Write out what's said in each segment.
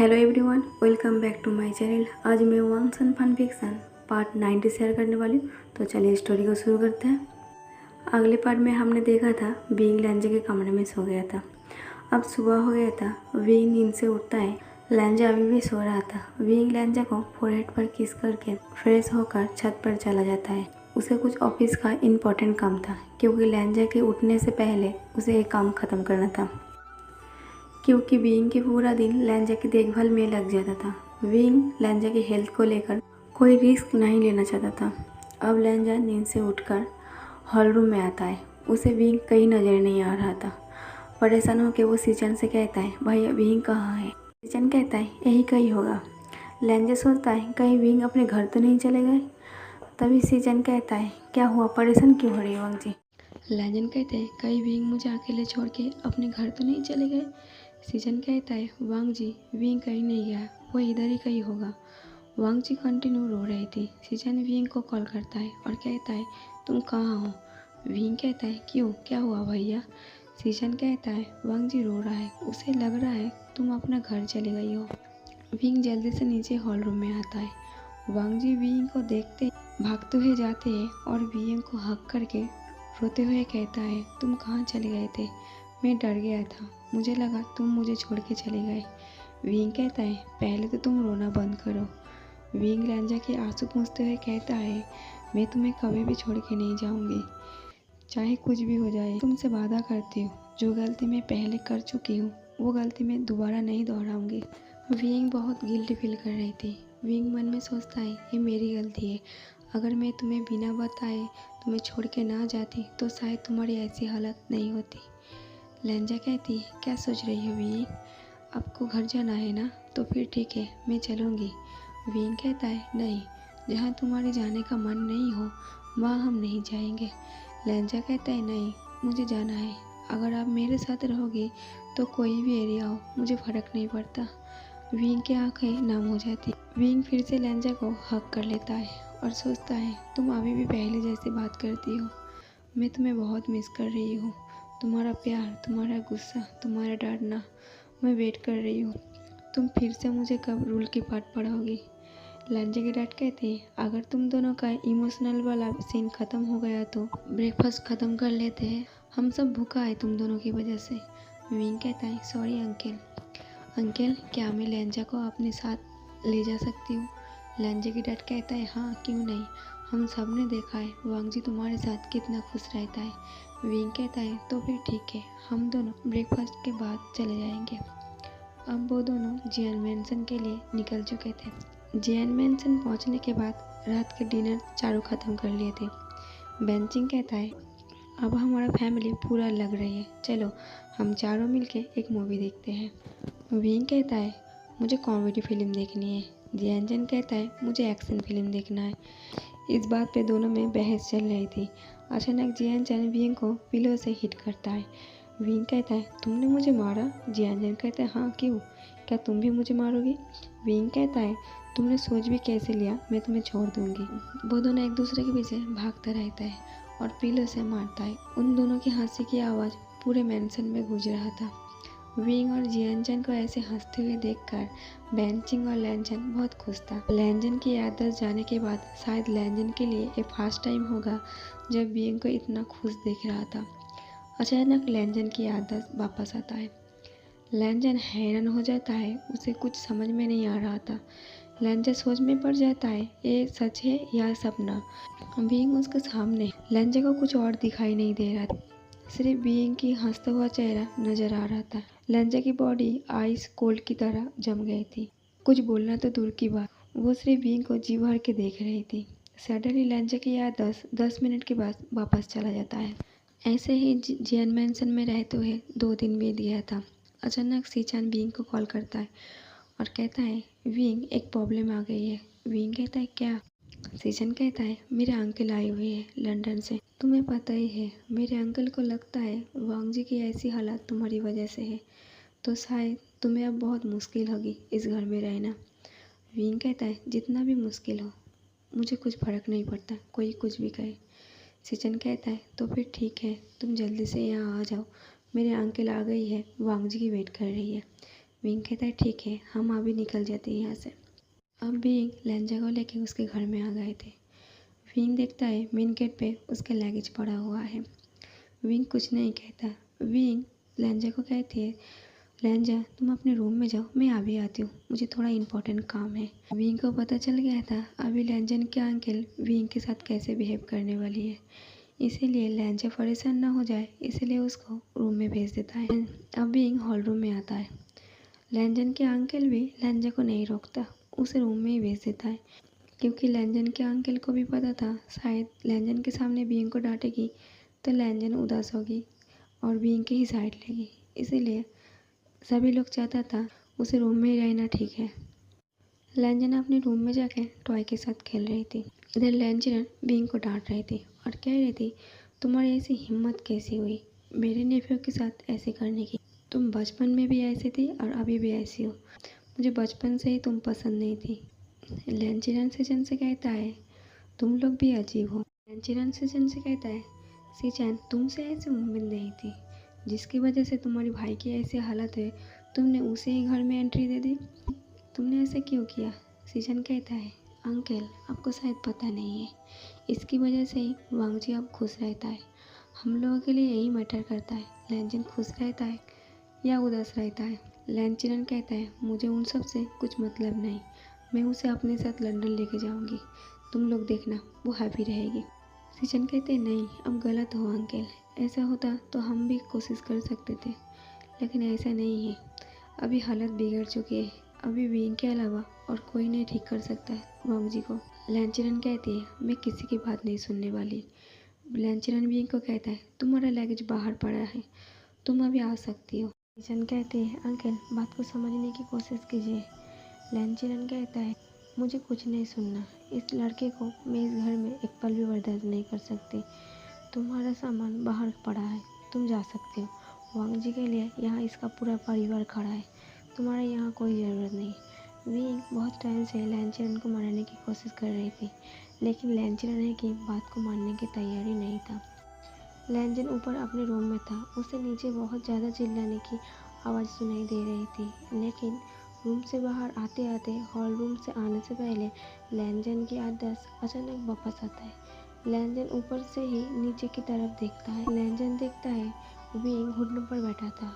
Hello everyone, welcome back to my channel. आज मैं once and fan fiction part 90 share करने वाली हूँ। तो चलिए स्टोरी को शुरू करते हैं। अगले पार्ट में हमने देखा था विंग लैंजा के कमरे में सो गया था। अब सुबह हो गया था। विंग नींद से उठता है। लैंजा अभी भी सो रहा था। विंग लैंजा को फोरहेड पर किस करके फ्रेश होकर छत पर चला जाता है। उसे कुछ ऑफिस का इम्पोर्टेंट काम था, क्योंकि लैंजा के उठने से पहले उसे एक काम ख़त्म करना था, क्योंकि विंग के पूरा दिन लैंजा की देखभाल में लग जाता था। विंग लैंजा की हेल्थ को लेकर कोई रिस्क नहीं लेना चाहता था। अब लैंजा नींद से उठकर हॉल रूम में आता है। उसे विंग कहीं नजर नहीं आ रहा था। परेशान होकर वो सीचन से कहता है, भैया विंग कहाँ है? सीचन कहता है, यही कहीं होगा। लैंजा सोचता है, कहीं विंग अपने घर तो नहीं चले गए। तभी सीचन कहता है, क्या हुआ, परेशान क्यों हो रही है वांग जी? लैंजन कहते हैं, कहीं विंग मुझे अकेले छोड़ के अपने घर तो नहीं चले गए। सीजन कहता है, वांग जी विंग कहीं नहीं गया, वो इधर ही कहीं होगा। वांग जी कंटिन्यू रो रही थी। सीजन विंग को कॉल करता है और कहता है, तुम कहाँ हो? विंग कहता है, क्यों, क्या हुआ भैया? सीजन कहता है, वांग जी रो रहा है, उसे लग रहा है तुम अपना घर चले गई हो। विंग जल्दी से नीचे हॉल रूम में आता है। वांग जी विंग को देखते भागते हुए जाते हैं और विंग को हक करके रोते हुए कहता है, तुम कहाँ चले गए थे? मैं डर गया था, मुझे लगा तुम मुझे छोड़ के चले गए। विंग कहता है, पहले तो तुम रोना बंद करो। विंग लैंजा के आंसू पोंछते हुए कहता है, मैं तुम्हें कभी भी छोड़ के नहीं जाऊंगी, चाहे कुछ भी हो जाए। तुमसे वादा करती हूँ, जो गलती मैं पहले कर चुकी हूँ वो गलती मैं दोबारा नहीं दोहराऊंगी। विंग बहुत गिल्टी फील कर रही थी। विंग मन में सोचता है, ये मेरी गलती है। अगर मैं तुम्हें बिना बताए तुम्हें छोड़ के ना जाती तो शायद तुम्हारी ऐसी हालत नहीं होती। लैंजा कहती है, क्या सोच रही हो विंग? आपको घर जाना है ना? तो फिर ठीक है, मैं चलूँगी। विंग कहता है, नहीं, जहाँ तुम्हारे जाने का मन नहीं हो वहाँ हम नहीं जाएंगे। लैंजा कहता है, नहीं, मुझे जाना है। अगर आप मेरे साथ रहोगे तो कोई भी एरिया हो मुझे फ़र्क नहीं पड़ता। विंग की आंखें नम हो जाती। विंग फिर से लैंजा को हक कर लेता है और सोचता है, तुम अभी भी पहले जैसे बात करती हो। मैं तुम्हें बहुत मिस कर रही हूँ। तुम्हारा प्यार, तुम्हारा गुस्सा, तुम्हारा डांटना, मैं वेट कर रही हूँ। तुम फिर से मुझे कब रूल की पाठ पढ़ाओगी? लैंजा के डैड कहते हैं, अगर तुम दोनों का इमोशनल वाला सीन ख़त्म हो गया तो ब्रेकफास्ट ख़त्म कर लेते हैं। हम सब भूखा है तुम दोनों की वजह से। विंग कहता है, सॉरी अंकल। अंकल, क्या मैं लैंजा को अपने साथ ले जा सकती हूँ? लैंजा की डैड कहता है, हाँ क्यों नहीं, हम सब ने देखा है वांग जी तुम्हारे साथ कितना खुश रहता है। विंग कहता है, तो फिर ठीक है, हम दोनों ब्रेकफास्ट के बाद चले जाएंगे। अब वो दोनों जियान मैंसन के लिए निकल चुके थे। जियान मैंसन पहुंचने के बाद रात के डिनर चारों ख़त्म कर लिए थे। बेंचिंग कहता है, अब हमारा फैमिली पूरा लग रही है, चलो हम चारों मिलके एक मूवी देखते हैं। विंग कहता है, मुझे कॉमेडी फिल्म देखनी है। जियानचन कहता है, मुझे एक्शन फिल्म देखना है। इस बात पे दोनों में बहस चल रही थी। अचानक जियानचन विंग को पिलो से हिट करता है। विंग कहता है, तुमने मुझे मारा? जियानचन कहता है, हाँ क्यों, क्या तुम भी मुझे मारोगी? विंग कहता है, तुमने सोच भी कैसे लिया मैं तुम्हें छोड़ दूंगी? वो दोनों एक दूसरे के पीछे भागता रहता है और पिलो से मारता है। उन दोनों की हंसी की आवाज़ पूरे मैंसन में गूंज रहा था। विंग और जियानचन को ऐसे हंसते हुए देखकर बेंचिंग और लैंजन बहुत खुश था। लैंजन की याददाश्त जाने के बाद शायद लैंजन के लिए ये फर्स्ट टाइम होगा जब विंग को इतना खुश देख रहा था। अचानक लैंजन की याददाश्त वापस आता है। लैंजन हैरान हो जाता है, उसे कुछ समझ में नहीं आ रहा था। लैंजन सोच में पड़ जाता है, ये सच है या सपना। विंग उसके सामने, लैंजन को कुछ और दिखाई नहीं दे रहा था, सिर्फ विंग की हंसता हुआ चेहरा नजर आ रहा था। लैंजा की बॉडी आइस कोल्ड की तरह जम गई थी। कुछ बोलना तो दूर की बात, वो सिर्फ विंग को जी भर के देख रही थी। सडनली लैंजा की याद 10 मिनट के बाद वापस चला जाता है। ऐसे ही जियान मैंसन में रहते हुए 2 दिन बीत गया था। अचानक सीचान विंग को कॉल करता है और कहता है, विंग एक प्रॉब्लम आ गई है। विंग कहता है, क्या? सीजन कहता है, मेरे अंकल आए हुए हैं लंदन से। तुम्हें पता ही है, मेरे अंकल को लगता है वांग जी की ऐसी हालत तुम्हारी वजह से है, तो शायद तुम्हें अब बहुत मुश्किल होगी इस घर में रहना। विंग कहता है, जितना भी मुश्किल हो मुझे कुछ फ़र्क नहीं पड़ता, कोई कुछ भी कहे। सीजन कहता है, तो फिर ठीक है, तुम जल्दी से यहाँ आ जाओ, मेरे अंकल आ गई है, वांग जी की वेट कर रही है। विंग कहता है ठीक है, हम अभी निकल जाते हैं यहाँ से। अब विंग लेंजा को लेके उसके घर में आ गए थे। विंग देखता है मेन गेट पे उसका लगेज पड़ा हुआ है। विंग कुछ नहीं कहता। विंग लेंजा को कहती है, लेंजा तुम अपने रूम में जाओ, मैं अभी आती हूँ, मुझे थोड़ा इम्पोर्टेंट काम है। विंग को पता चल गया था अभी लेंजन के अंकल विंग के साथ कैसे बिहेव करने वाली है, इसीलिए लेंजा परेशान ना हो जाए इसलिए उसको रूम में भेज देता है। अब विंग हॉल रूम में आता है। लेंजन के अंकल भी लेंजा को नहीं रोकता, उसे रूम में ही भेज देता है, क्योंकि लेंजन के अंकल को भी पता था शायद लेंजन के सामने विंग को डांटेगी तो लेंजन उदास होगी और विंग की ही साइड लेगी, इसीलिए सभी लोग चाहता था उसे रूम में ही रहना ठीक है। लेंजन अपने रूम में जाके टॉय के साथ खेल रही थी। इधर लेंजन विंग को डांट रही थी और कह रही थी, तुम्हारी ऐसी हिम्मत कैसी हुई मेरे नेफ्यू के साथ ऐसे करने की? तुम बचपन में भी ऐसी थी और अभी भी ऐसी हो, मुझे बचपन से ही तुम पसंद नहीं थी। लेंजन सीजन से कहता है, तुम लोग भी अजीब हो। लेंजन सीजन से कहता है, सीजन तुमसे ऐसी उम्मीद नहीं थी, जिसकी वजह से तुम्हारे भाई की ऐसी हालत है तुमने उसे ही घर में एंट्री दे दी, तुमने ऐसा क्यों किया? सीजन कहता है, अंकल आपको शायद पता नहीं है, इसकी वजह से ही वांगजी अब खुश रहता है, हम लोगों के लिए यही मैटर करता है लेंजन खुश रहता है या उदास रहता है। लेंजन कहता है, मुझे उन सब से कुछ मतलब नहीं, मैं उसे अपने साथ लंदन लेके जाऊंगी, तुम लोग देखना वो हैप्पी रहेगी। सीजन कहते हैं, नहीं अब गलत हो अंकल, ऐसा होता तो हम भी कोशिश कर सकते थे, लेकिन ऐसा नहीं है, अभी हालत बिगड़ चुकी है, अभी विंग के अलावा और कोई नहीं ठीक कर सकता है वांगजी को। लेंजन कहती है, मैं किसी की बात नहीं सुनने वाली। लेंजन विंग को कहता है, तुम्हारा लगेज बाहर पड़ा है, तुम अभी आ सकती हो। सीजन कहते हैं, अंकल बात को समझने की कोशिश कीजिए। लेंजन कहता है, मुझे कुछ नहीं सुनना, इस लड़के को मैं इस घर में एक पल भी बर्दाश्त नहीं कर सकती, तुम्हारा सामान बाहर पड़ा है, तुम जा सकते हो, वांगजी के लिए यहाँ इसका पूरा परिवार खड़ा है, तुम्हारा यहाँ कोई ज़रूरत नहीं। विंग बहुत टाइम से लेंजन को मनाने की कोशिश कर रही थी, लेकिन लेंजन की बात को मानने की तैयारी नहीं था। लेंजन ऊपर अपने रूम में था, उसे नीचे बहुत ज़्यादा चिल्लाने की आवाज़ सुनाई दे रही थी, लेकिन रूम से बाहर आते आते हॉल रूम से आने से पहले लेंजन की आदत अचानक वापस आता है। लेंजन ऊपर से ही नीचे की तरफ देखता है। लेंजन देखता है विंग घुटनों पर बैठा था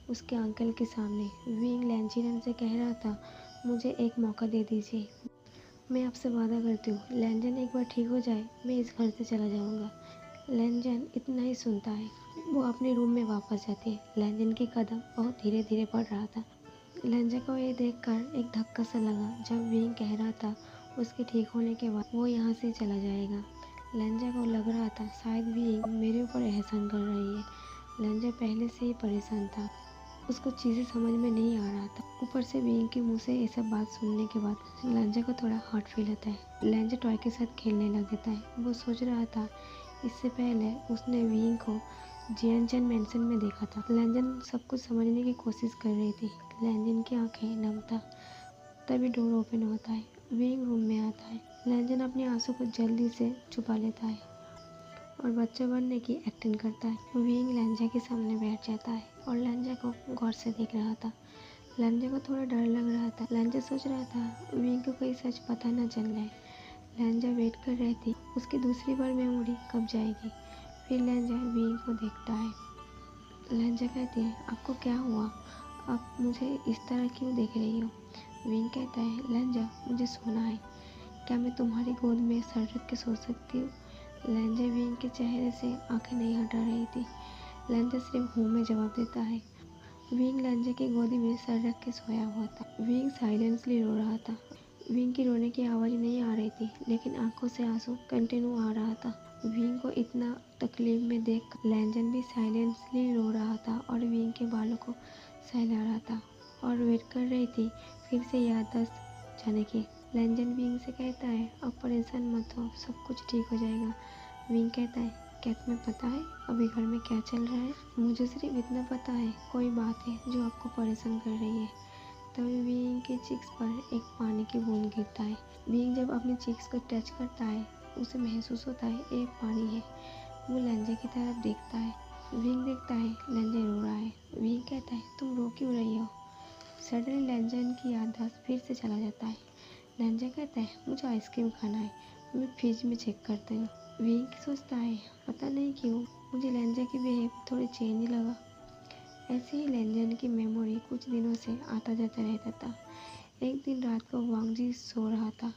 उसके अंकल के सामने। विंग लेंजन से कह रहा था, मुझे एक मौका दे दीजिए, मैं आपसे वादा करती हूँ लेंजन एक बार ठीक हो जाए मैं इस घर से चला जाऊँगा। लेंजन इतना ही सुनता है, वो अपने रूम में वापस जाती है। लेंजन की कदम बहुत धीरे धीरे बढ़ रहा था। लेंजन को ये देखकर एक धक्का सा लगा जब विंग कह रहा था उसके ठीक होने के बाद वो यहाँ से चला जाएगा। लेंजन को लग रहा था शायद विंग मेरे ऊपर एहसान कर रही है। लेंजन पहले से ही परेशान था, उसको चीज़ें समझ में नहीं आ रहा था, ऊपर से विंग के मुंह से ये सब बात सुनने के बाद लेंजन को थोड़ा हर्ट फील होता है। लेंजन टॉय के साथ खेलने लग जाता है। वो सोच रहा था इससे पहले उसने विंग को जियनचन मैंसन में देखा था। लेंजन सब कुछ समझने की कोशिश कर रही थी। लेंजन की आंखें नम था। तभी डोर ओपन होता है, विंग रूम में आता है। लेंजन अपने आंसू को जल्दी से छुपा लेता है और बच्चा बनने की एक्टिंग करता है। विंग लेंजा के सामने बैठ जाता है और लेंजा को गौर से देख रहा था। लेंजा को थोड़ा डर लग रहा था। लेंजा सोच रहा था विंग को कहीं सच पता न चल जाए। लेंजा वेट कर रही थी उसकी दूसरी बार मेमोरी कब जाएगी। फिर लेंजा विंग को देखता है। लेंजा कहती है, आपको क्या हुआ, आप मुझे इस तरह क्यों देख रही हो? विंग कहता है, लेंजा मुझे सोना है, क्या मैं तुम्हारी गोद में सर रख के सो सकती हूँ? लेंजा विंग के चेहरे से आंखें नहीं हटा रही थी। लेंजा सिर्फ हूँ में जवाब देता है। विंग लेंजा की गोदी में सर रख के सोया हुआ था। विंग साइलेंसली रो रहा था। विंग की रोने की आवाज़ नहीं आ रही थी, लेकिन आंखों से आंसू कंटिन्यू आ रहा था। विंग को इतना तकलीफ में देख लेंजन भी साइलेंसली रो रहा था और विंग के बालों को सहला रहा था और वेट कर रही थी फिर से याददाश्त जाने की। लेंजन विंग से कहता है, अब परेशान मत हो, सब कुछ ठीक हो जाएगा। विंग कहता है, क्या तुम्हें पता है अभी घर में क्या चल रहा है? मुझे सिर्फ इतना पता है, कोई बात है जो आपको परेशान कर रही है। तभी विंग के चिक्स पर एक पानी की बूंद गिरता है। विंग जब अपने चिक्स को टच करता है उसे महसूस होता है एक पानी है। वो लेंजा की तरफ देखता है। विंग देखता है लेंजा रो रहा है। विंग कहता है, तुम रो क्यों रही हो? सडनली लैंजन की याददाश्त फिर से चला जाता है। लैंजन कहता है मुझे आइसक्रीम खाना है, मैं फ्रिज में चेक करता हूँ। विंग सोचता है पता नहीं क्यों मुझे लैंजन की बिहेव थोड़ी चेंज लगा। ऐसे ही लैंजन की मेमोरी कुछ दिनों से आता जाता रहता था। एक दिन रात को वांग जी सो रहा था।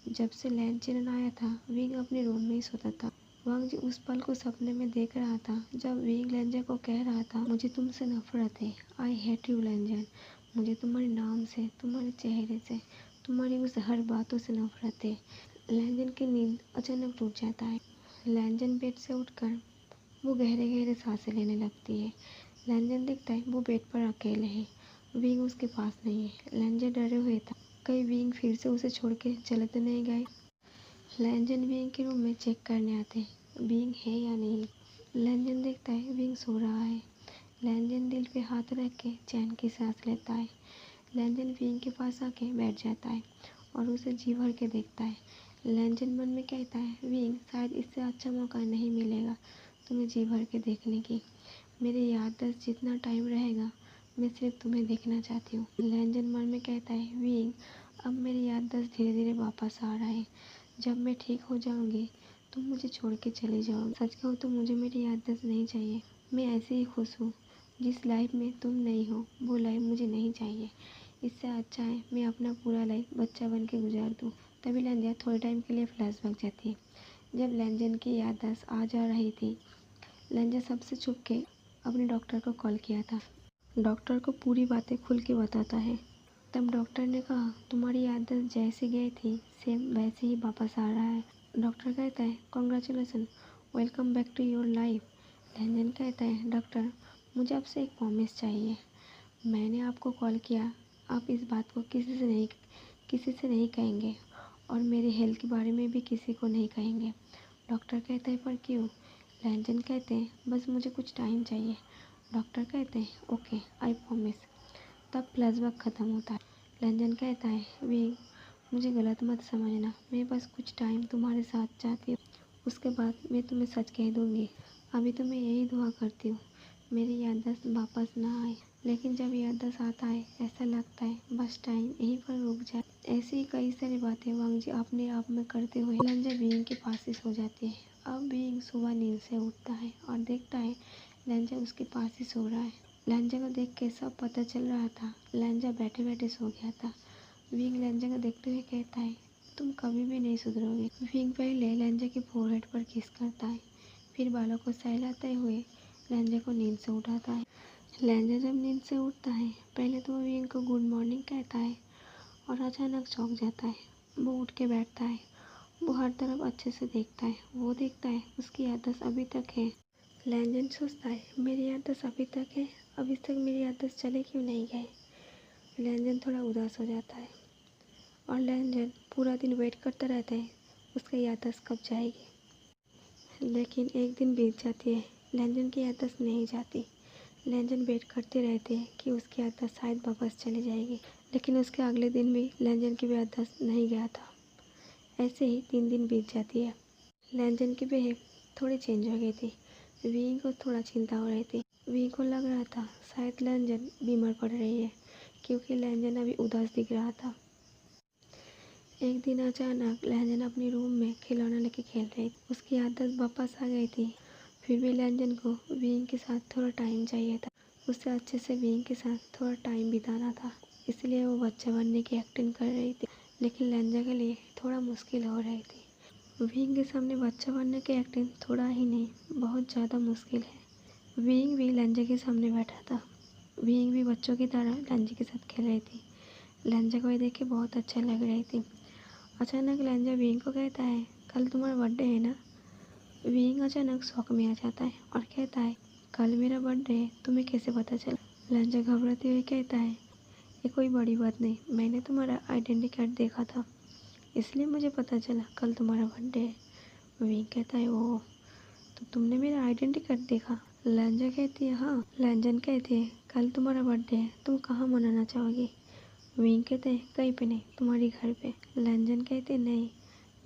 जब से लैंजन आया था विंग अपने रूम में ही सोता था। वांग जी उस पल को सपने में देख रहा था जब विंग लैंजन को कह रहा था मुझे तुमसे नफरत है, आई हेट यू लैंजन। मुझे तुम्हारे नाम से, तुम्हारे चेहरे से, तुम्हारी उस हर बातों से नफरत है। लैंजन की नींद अचानक टूट जाता है। लैंजन बेड से उठकर वो गहरे गहरे सांसें लेने लगती है। लैंजन देखता है वो बेड पर अकेले है, विंग उसके पास नहीं है। लैंजन डरे हुए था कहीं विंग फिर से उसे छोड़ के चले तो नहीं गए। लैंजन विंग के रूम में चेक करने आते हैं विंग है या नहीं। लैंजन देखता है विंग सो रहा है। लैंजन दिल पे हाथ रख के चैन की सांस लेता है। लैंजन विंग के पास आके बैठ जाता है और उसे जी भर के देखता है। लैंजन मन में कहता है विंग शायद इससे अच्छा मौका नहीं मिलेगा तुम्हें जी भर के देखने की। मेरी याददाश्त जितना टाइम रहेगा मैं सिर्फ तुम्हें देखना चाहती हूँ। लैंजन मन में कहता है विंग अब मेरी याददाश्त धीरे धीरे वापस आ रहा है। जब मैं ठीक हो जाऊंगी तुम मुझे छोड़ के चले जाओगे। सच कहूँ तो मुझे मेरी याददाश्त नहीं चाहिए। मैं ऐसे ही खुश हूँ। जिस लाइफ में तुम नहीं हो वो लाइफ मुझे नहीं चाहिए। इससे अच्छा है मैं अपना पूरा लाइफ बच्चा बन के गुजार दूँ। तभी लैंजन थोड़े टाइम के लिए फ्लैशबैक जाती है। जब लैंजन की याददाश्त आ जा रही थी लैंजन सबसे छुप के अपने डॉक्टर को कॉल किया था। डॉक्टर को पूरी बातें खुल के बताता है। तब डॉक्टर ने कहा तुम्हारी याददाश्त जैसी गई थी सेम वैसे ही वापस आ रहा है। डॉक्टर कहता है congratulation, welcome back to your life. लैंजन कहता है डॉक्टर मुझे आपसे एक प्रॉमिस चाहिए। मैंने आपको कॉल किया, आप इस बात को किसी से नहीं कहेंगे और मेरे हेल्थ के बारे में भी किसी को नहीं कहेंगे। डॉक्टर कहता है पर क्यों। लैंजन कहते हैं बस मुझे कुछ टाइम चाहिए। डॉक्टर कहते हैं ओके आई प्रॉमिस। तब फ्लैशबैक ख़त्म होता है। लैंजन कहता है विंग मुझे गलत मत समझना, मैं बस कुछ टाइम तुम्हारे साथ चाहती हूँ, उसके बाद मैं तुम्हें सच कह दूँगी। अभी तो मैं यही दुआ करती हूँ मेरी याददाश्त वापस ना आए। लेकिन जब याददाश्त आता है ऐसा लगता है बस टाइम यहीं पर रुक जाए। ऐसी ही कई सारी बातें वांग जी अपने आप में करते हुए लैंजन विंग के पास ही सो जाती है। अब विंग सुबह नींद से उठता है और देखता है लैंजन उसके पास ही सो रहा है। लैंजन को देख के सब पता चल रहा था। लैंजन बैठे बैठे सो गया था। विंग लैंजन को देखते हुए कहता है तुम कभी भी नहीं सुधरोगे। विंग पहले लैंजन के फोरहेड पर किस करता है, फिर बालों को सहलाते हुए लैंजन को नींद से उठाता है। लैंजन जब नींद से उठता है पहले तो वो विंग को गुड मॉर्निंग कहता है और अचानक चौंक जाता है। वो उठ के बैठता है। वो हर तरफ अच्छे से देखता है। वो देखता है उसकी याददाश्त अभी तक है। लैंजन सोचता है मेरी याददाश्त अभी तक है, अभी तक मेरी याददाश्त चले क्यों नहीं गए। लैंजन थोड़ा उदास हो जाता है और लैंजन पूरा दिन वेट करता रहता है उसकी याददाश्त कब जाएगी। लेकिन एक दिन बीत जाती है, लैंजन की याददाश्त नहीं जाती। लैंजन वेट करते रहते हैं कि उसकी याददाश्त शायद वापस चली जाएगी, लेकिन उसके अगले दिन भी लैंजन की याददाश्त नहीं गया था। ऐसे ही 3 दिन बीत जाती है। लैंजन की बिहेव थोड़ी चेंज हो गई थी। विंग को थोड़ा चिंता हो रही थी। विंग को लग रहा था शायद लैंजन बीमार पड़ रही है क्योंकि लैंजन अभी उदास दिख रहा था। एक दिन अचानक लैंजन अपने रूम में खिलौना लेके खेल रही थी। उसकी याददाश्त वापस आ गई थी। फिर भी लैंजन को विंग के साथ थोड़ा टाइम चाहिए था। उसे अच्छे से विंग के साथ थोड़ा टाइम बिताना था, इसलिए वो बच्चा बनने की एक्टिंग कर रही थी। लेकिन लैंजन के लिए थोड़ा मुश्किल हो रही थी। विंग के सामने बच्चा बनने की एक्टिंग थोड़ा ही नहीं बहुत ज़्यादा मुश्किल है। विंग भी लैंजन के सामने बैठा था। विंग भी बच्चों की तरह लैंजन के साथ खेल रही थी। लैंजन को ये देख के बहुत अच्छा लग रही थी। अचानक लैंजन विंग को कहता है कल तुम्हारा बर्थडे है ना। विंग अचानक शौक में आ जाता है और कहता है कल मेरा बर्थडे है, तुम्हें कैसे पता चला। लैंजन घबराते हुए कहता है ये कोई बड़ी बात नहीं, मैंने तुम्हारा आइडेंटिटी कार्ड देखा था इसलिए मुझे पता चला कल तुम्हारा बर्थडे है। विंग कहता है ओह, तो तुमने मेरा आइडेंटिटी कार्ड देखा। लैंजन कहती है हाँ। लैंजन कहती है कल तुम्हारा बर्थडे है, तुम कहाँ मनाना चाहोगी। विंग कहते हैं कहीं पे नहीं, तुम्हारे घर पे। लैंजन कहते नहीं,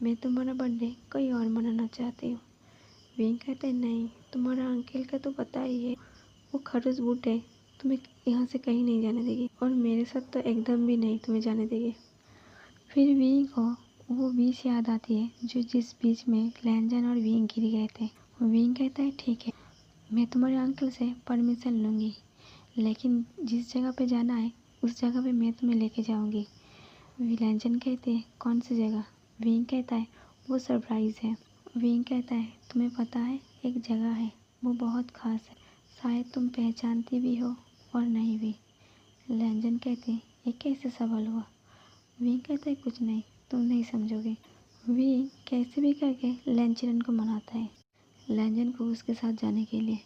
मैं तुम्हारा बर्थडे कहीं और मनाना चाहती हूँ। विंग कहते नहीं, तुम्हारा अंकल का तो पता ही है, वो खड़ूस बूढ़े तुम्हें यहाँ से कहीं नहीं जाने देगी और मेरे साथ तो एकदम भी नहीं तुम्हें जाने देगी। फिर विंग को वो बीच याद आती है जो जिस बीच में लैंजन और विंग गिर गए थे। विंग कहता है ठीक है, मैं तुम्हारे अंकल से परमिशन लूँगी, लेकिन जिस जगह पे जाना है उस जगह पे मैं तुम्हें लेके जाऊँगी। लैंजन कहते हैं कौन सी जगह? विंग कहता है वो सरप्राइज़ है। विंग कहता है तुम्हें पता है एक जगह है वो बहुत ख़ास है, शायद तुम पहचानती भी हो और नहीं भी। लैंजन कहते हैं ये कैसे सवाल हुआ? विंग कहता है कुछ नहीं, तुम नहीं समझोगे। विंग कैसे भी करके लैंचरन को मनाता है लैंजन को उसके साथ जाने के लिए।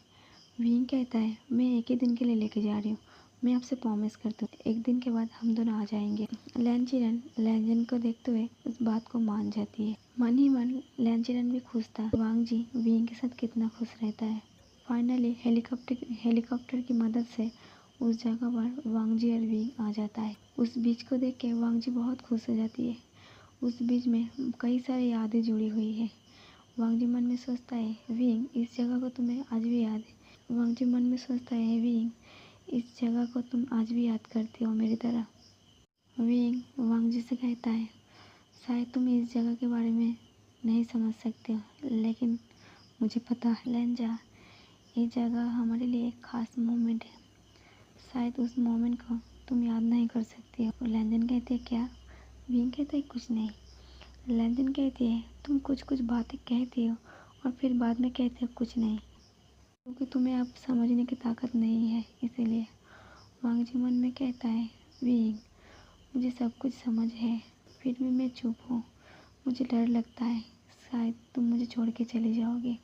विंग कहता है मैं एक ही दिन के लिए लेके जा रही हूँ, मैं आपसे प्रॉमिस करती हूँ एक दिन के बाद हम दोनों आ जाएंगे। लैंचरन लैंजन को देखते हुए उस बात को मान जाती है। मन ही मन लैंचरन भी खुश था। वांग जी विंग के साथ कितना खुश रहता है। फाइनली हेलीकॉप्टर की मदद से उस जगह पर वांग जी और विंग आ जाता है। उस बीच को देख के वांग जी बहुत खुश हो जाती है। उस बीच में कई सारी यादें जुड़ी हुई है। वांग जी मन में सोचता है विंग इस जगह को तुम्हें आज भी याद है। वांग जी मन में सोचता है विंग इस जगह को तुम आज भी याद करती हो मेरी तरह। विंग वांग जी से कहता है शायद तुम इस जगह के बारे में नहीं समझ सकते हो, लेकिन मुझे पता है लैंजा, ये जगह हमारे लिए एक ख़ास मोमेंट है, शायद उस मोमेंट को तुम याद नहीं कर सकती हो। लैंजन कहते हैं क्या? विंग कहते हैं कुछ नहीं। लैंजन कहती है तुम कुछ कुछ बातें कहती हो और फिर बाद में कहते हो कुछ नहीं, क्योंकि तुम्हें अब समझने की ताकत नहीं है इसीलिए। वांग जी मन में कहता है विंग मुझे सब कुछ समझ है, फिर भी मैं चुप हूँ, मुझे डर लगता है शायद तुम मुझे छोड़ के चले जाओगे,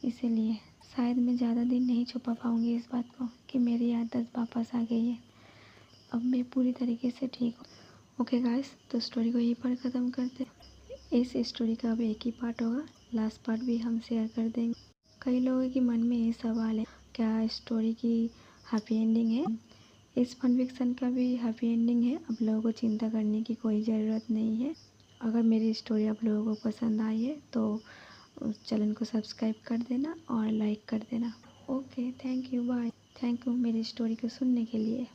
इसीलिए शायद मैं ज़्यादा दिन नहीं छुपा पाऊँगी इस बात को कि मेरी आदत वापस आ गई है, अब मैं पूरी तरीके से ठीक हूँ। ओके गाइस, तो स्टोरी को यहीं पर ख़त्म करते हैं। इस स्टोरी का अब एक ही पार्ट होगा, लास्ट पार्ट भी हम शेयर कर देंगे। कई लोगों के मन में ये सवाल है क्या स्टोरी की हैप्पी एंडिंग है? इस फन फिक्शन का भी हैप्पी एंडिंग है, अब लोगों को चिंता करने की कोई ज़रूरत नहीं है। अगर मेरी स्टोरी आप लोगों को पसंद आई है तो उस चैनल को सब्सक्राइब कर देना और लाइक कर देना। Okay, thank you, bye. Thank you मेरी स्टोरी को सुनने के लिए।